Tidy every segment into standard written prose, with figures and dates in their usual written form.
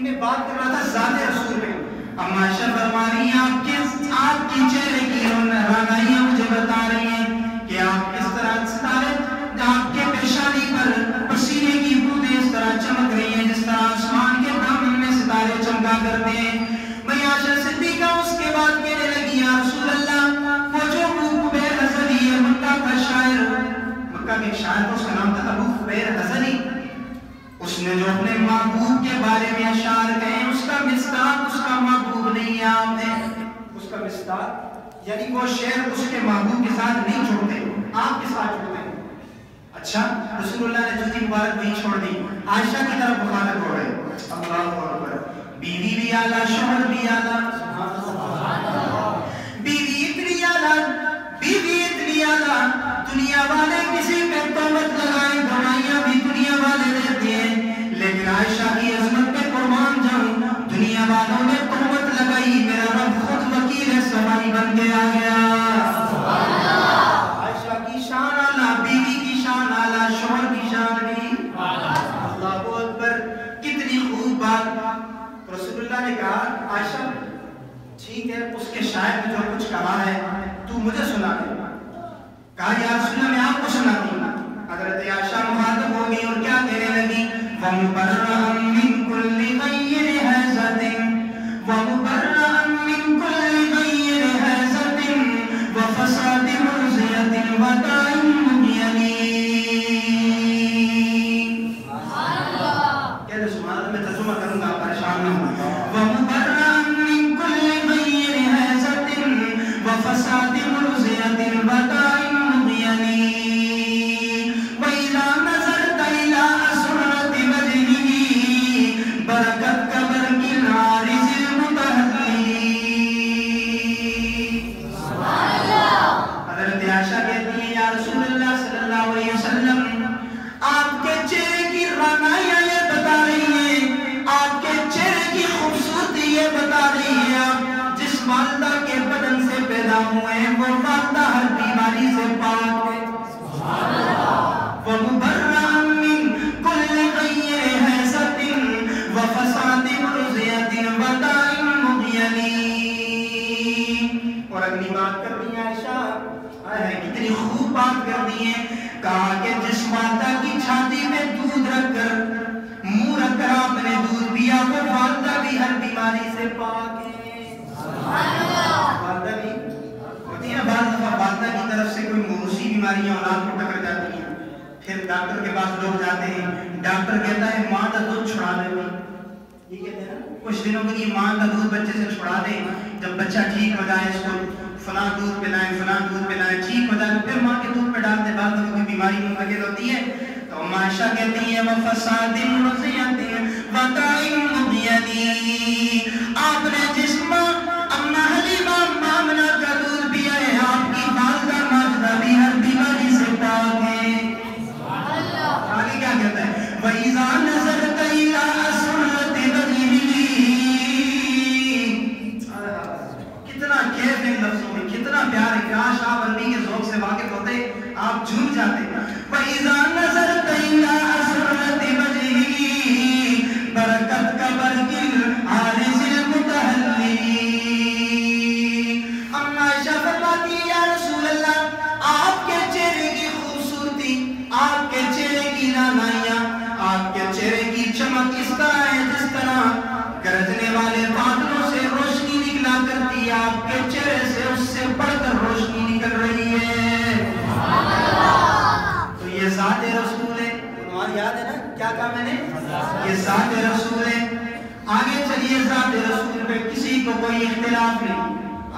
میں بات کر رہا تھا ذات رسول میں. اما عائشہ فرما رہی ہیں آپ کی چہرے کی رونائیاں مجھے بتا رہی ہیں کہ آپ کس طرح ستارے آپ کے پیشانی پر پسینے کی بوندیں اس طرح چمک رہی ہیں جس طرح آسمان کے دامن میں ستارے چمکا کرتے ہیں. میں عائشہ صدیقہ اس کے بعد کہنے لگی یا رسول اللہ وہ جو ابو خبیر حضری ہے مکہ کا شاعر, مکہ کے شاعر تو اس کا نام تھا ابو خبیر حضری, اس نے جو اپنے محبوب کے بارے میں اشعار کہے اس کا مصداق اس کا محبوب نہیں ہے. آپ نے اس کا مصداق یعنی وہ شعر اس کے محبوب کے ساتھ نہیں چھوڑتے, آپ کے ساتھ چھوڑتے ہیں. اچھا رسول اللہ نے جوتی مبارک نہیں چھوڑ دی, عائشہ کی طرف مخاطب ہو رہے. اللہ اکبر. بیوی بھی اعلیٰ شوہر بھی اعلیٰ, بیوی اتنی اعلیٰ, بیوی اتنی اعلیٰ, دنیا والے کسی پہ تہمت لگائیں گواہیاں بھی دنیا والے دیتے ہیں, لیکن عائشہ کی عظمت پہ قربان جاؤں دنیا والوں نے تہمت لگائی, میرا رب خود وکیل سمائی بن کے آ گیا. عائشہ کی شان اعلیٰ, بیوی کی شان اعلیٰ, شوہر کی شان بھی اللہ اکبر. کتنی خوب بات. رسول اللہ نے کہا عائشہ ٹھیک ہے اس کے شاعر نے جو کچھ کہا ہے تو مجھے سنا دے. کہا یا رسول اللہ میں آپ کو سناتی ہوں. حضرت عائشہ مخاطب ہو گئی اور کیا کہنے لگی وَمُبَرَّأً مِّن كُلِّ غَيِّرِ هَزَةٍ وَمُبَرَّأً مِّن كُلِّ غَيِّرِ هَزَةٍ وَفَسَادِ مُرْزِيَةٍ وَدَاءٍ مُبْيَنٍ. کہتے سبحان اللہ, میں ترجمہ کروں گا, پریشان نہ ہوں. وَمُبَرَّأً مِّن كُلِّ غَيِّرِ هَزَةٍ وَفَسَادِ مُرْزِيَةٍ وَدَاءٍ مُبْيَنٍ. وَإِذَا نَظَرْتَ إِلَىٰ أَسْرَةِ وَجْهِهِ بَرَكَتْ كَبَرْقِ الْعَارِضِ الْمُتَهَلِّلِ. حضرت عائشہ کہتی ہیں یا رسول اللہ صلی اللہ علیہ وسلم آپ کے چہرے کی رونائیاں یہ بتا رہی ہیں, آپ کے چہرے کی خوبصورتی یہ بتا رہی ہے آپ جس والدہ کے بدن سے پیدا ہوئے ہیں وہ والدہ ہر بیماری سے پاک ہے. وَمُبَرَّأً مِّن كُلِّ غَيِّرِ هَزَةٍ وَفَسَادِ مُرْزِيَةٍ وَدَاءٍ مُبْيَنٍ. اور اگلی بات کر دی عائشہ, کتنی خوب بات کر دی ہے. کہا کہ جس والدہ کی چھاتی میں دودھ رکھ کر منہ رکھ کر آپ نے دودھ پیا وہ والدہ بھی ہر بیماری سے پاک ہے. والدہ بھی ہوتی ہے نا بعض دفعہ والدہ کی طرف سے کوئی موروثی بیماریاں اولاد کو ٹکر جاتی ہیں, پھر ڈاکٹر کے پاس لوگ جاتے ہیں, ڈاکٹر کہتا ہے ماں کا دودھ چھڑا دے. یہ کہتے ہیں نا کچھ دنوں کے لیے ماں کا دودھ بچے سے چھڑا دیں, جب بچہ ٹھیک ہو جائے اس کو فلاں دودھ پلائیں فلاں دودھ پلائیں, ٹھیک ہو جائے پھر ماں کے دودھ پہ ڈال دے. بعد میں کوئی بیماری منتقل ہوتی ہے تو عائشہ کہتی ہیں وَفَسَادٍ مُرْزِيَةٍ وَدَاءٍ مُبْيَنٍ. آپ نے جس ماں اما حلیمہ مامنہ کا دودھ پیا ہے آپ کی والدہ ماجدہ بھی ہر بیماری سے پاک ہے. آگے کیا کہتا ہے وَإِذَا نَظَرْتَ إِلَىٰ أَسْرَةِ وَجْهِهِ. کتنا کیف ان لفظوں میں, کتنا پیار ہے. کاش آپ عربی کے ذوق سے واقف ہوتے آپ جھوم جاتے. وَإِذَا نَظَرْتَ إِلَىٰ أَسْرَةِ وَجْهِهِ بَرَكَتْ كَبَرْقِ الْعَارِضِ الْمُتَهَلِّلِ. اما عائشہ فرماتی ہے یا رسول اللہ آپ کے چہرے کی خوبصورتی, آپ کے چہرے کی رونائیاں, آپ کے چہرے کی چمک اس طرح ہے جس طرح گرجنے والے بادلوں سے روشنی نکلا کرتی ہے, آپ کے چہرے سے اس سے بڑھ کر روشنی نکل رہی ہے. تو یہ ذات رسول ہے. تمہاری یاد ہے نا کیا کہا میں نے, یہ ذات رسول ہے. آگے چلیے ذات رسول پہ کسی کو کوئی اختلاف نہیں.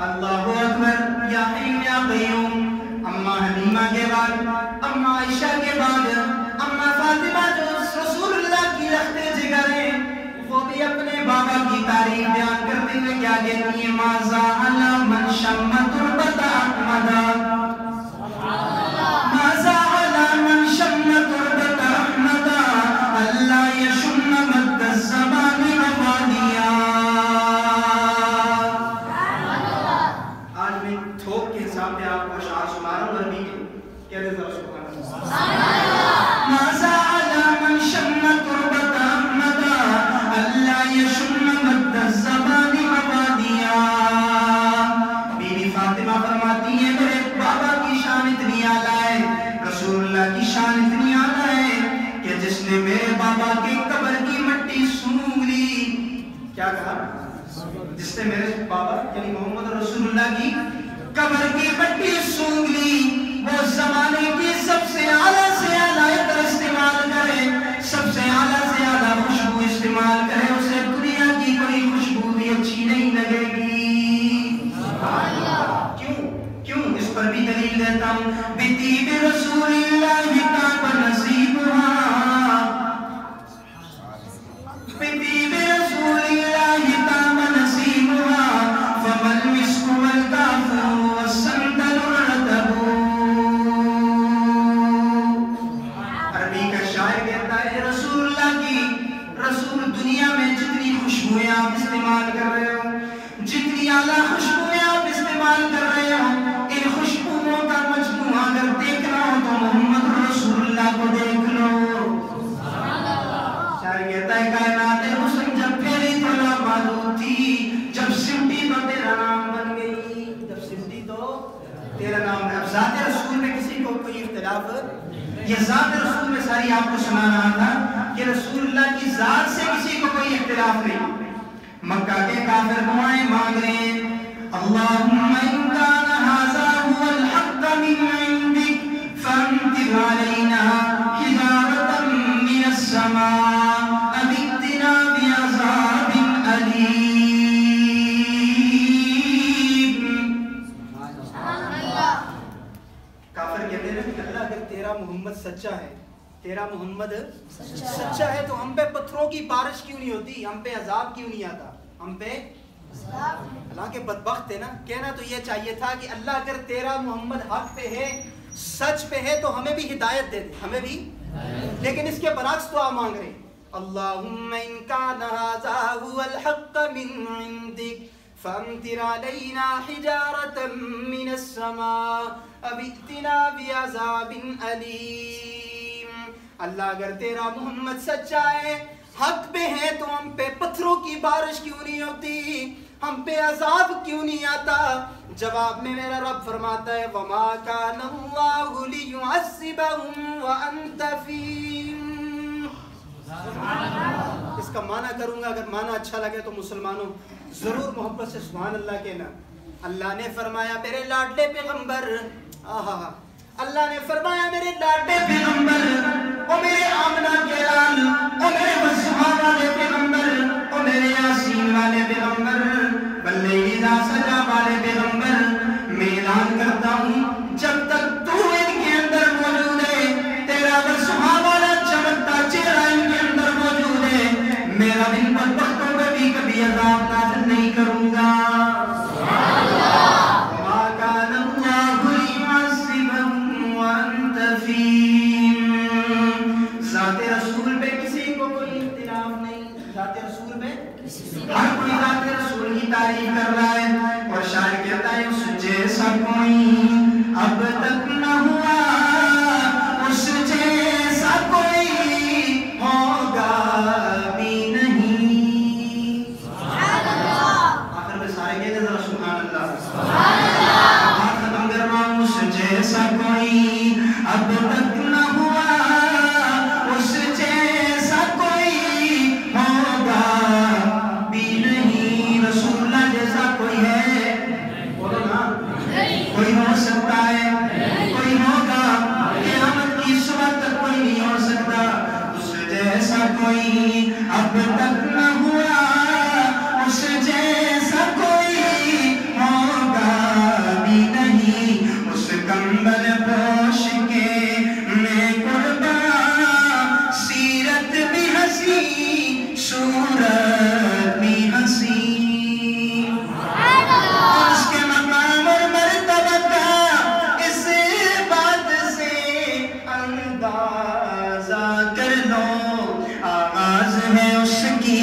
اللہ اکبر. یا حی یا قیوم. اما حلیمہ کے بعد, اما عائشہ کے بعد, اما فاطمہ جو رسول اللہ کی رخت جگر ہیں وہ بھی اپنے بابا کی تعریف بیان کرتے ہوئے کیا کہتی ہیں مَاذَا عَلَى مَنْ شَمَّ تُرْبَةَ أَحْمَدَ. مَاذَا عَلَى مَنْ شَمَّ تُرْبَةَ أَحْمَدَ أَلَّا يَشُمَّ مَدَّ الزَّمَانِ مَوَادِيًا. آج میں تھوک کے حساب پہ آپ کو اشعار سنا رہا ہوں عربی کے. کہتے ذرا سبحان اللہ. مَاذَا عَلَى مَنْ شَمَّ تُرْبَةَ أَحْمَدَ أَلَّا یشن مد الزمان مبادیا. بی بی فاطمہ فرماتی ہیں میرے بابا کی شان اتنی اعلیٰ ہے, رسول اللہ کی شان اتنی اعلیٰ ہے کہ جس نے میرے بابا کی قبر کی مٹی سونگ لی. کیا کہا؟ جس نے میرے بابا یعنی محمد رسول اللہ کی قبر کی مٹی سونگ لی, وہ زمانے کی سب سے اعلیٰ سے اعلیٰ عطر استعمال کرے, سب سے اعلیٰ سے اعلیٰ خوشبو استعمال کرے, اسے دنیا کی کوئی خوشبو بھی اچھی نہیں لگے گی. کیوں؟ اس پر بھی دلیل دیتا ہوں. بطیب رسول اللہ طاب نصیبها, بطیب رسول اللہ طاب نصیبها, فما المسک والکافور والسندل الرطب. عربی کا شاعر کہتا ہے رسول اللہ کی, رسول دنیا میں جتنی خوشبوئیں آپ استعمال کر رہے ہو, جتنی اعلیٰ خوشبوئیں آپ استعمال کر رہے ہو, ان خوشبوؤں کا مجموعہ اگر دیکھنا ہو تو محمد رسول اللہ کو دیکھ لو. شاعر کہتا ہے کائنات حسن جب پھیلی تو نامعلوم تھی, جب سمٹی تو تیرا نام بن گئی, جب سمٹی تو تیرا نام ہے. اب ذات رسول میں کسی کو کوئی اختلاف, یہ ذات رسول میں ساری آپ کو سنا رہا تھا کہ رسول اللہ کی ذات سے کسی کو کوئی اختلاف نہیں. مکہ کے کافر دعائیں مانگ رہے ہیں, اللہم ان کان ھذا ھو الحق من عندک فامطر علینا حجارۃ من السماء او ائتنا بعذاب الیم. کافر کہتے ہیں کہ اللہ اگر تیرا محمد سچا ہے, تیرا محمد سچا ہے تو ہم پہ پتھروں کی بارش کیوں نہیں ہوتی, ہم پہ عذاب کیوں نہیں آتا, ہم پہ حالانکہ بدبخت ہے نا. کہنا تو یہ چاہیے تھا کہ اللہ اگر تیرا محمد حق پہ ہے, سچ پہ ہے, تو ہمیں بھی ہدایت دے دے, ہمیں بھی. لیکن اس کے برعکس دعا مانگ رہے ہیں, اللہم ان کان ھذا ھو الحق من عندک فامطر علینا حجارۃ من السماء او ائتنا بعذاب الیم. اللہ اگر تیرا محمد سچا ہے, حق پہ ہے, تو ہم پہ پتھروں کی بارش کیوں نہیں ہوتی, ہم پہ عذاب کیوں نہیں آتا. جواب میں میرا رب فرماتا ہے وما کان اللہ لیعذبہم وانت فیہم. اس کا معنی کروں گا, اگر معنی اچھا لگے تو مسلمانوں ضرور محبت سے سبحان اللہ کہنا. اللہ نے فرمایا میرے لاڈلے پیغمبر, اللہ نے فرمایا میرے لاڈلے پیغمبر, او میرے آمنہ کے لال, او میرے وسوہ والے پیغمبر, او میرے یاسین والے پیغمبر, واللیل اذا سجا والے پیغمبر, میں اعلان کرتا ہوں جب تک تو ان کے اندر موجود ہے, تیرا وسوہ والا چمکتا چہرہ ان کے اندر موجود ہے, میرا ان بدبختوں پہ بھی کبھی عذاب نازل نہیں کروں گا. ہر کوئی ذات رسول کی تعریف کر رہا ہے, اور شاعر کہتا ہے اس جیسا کوئی اب تک نہ ہوا, اس جیسا کوئی ہوگا بھی نہیں. آخر میں سارے کہتے ہیں ذرا سبحان اللہ. بات ختم کر رہا ہوں, اس جیسا کوئی اب تک نہ ہوا, اس جیسا کوئی ہوگا بھی نہیں. رسول اللہ جیسا کوئی ہے, بولو نا, کوئی ہو سکتا ہے, کوئی ہوگا, قیامت کی اس وقت تک کوئی نہیں ہو سکتا. اس جیسا کوئی اب تک نہ ہوا, اس جیسا کوئی ہوگا بھی نہیں. اس کمبل پوش کے میں قربان, سیرت بھی حسین, صورت بھی حسین, اس کے مقام اور مرتبہ کا اس بات سے اندازہ کر لو. آغاز ہے اس کی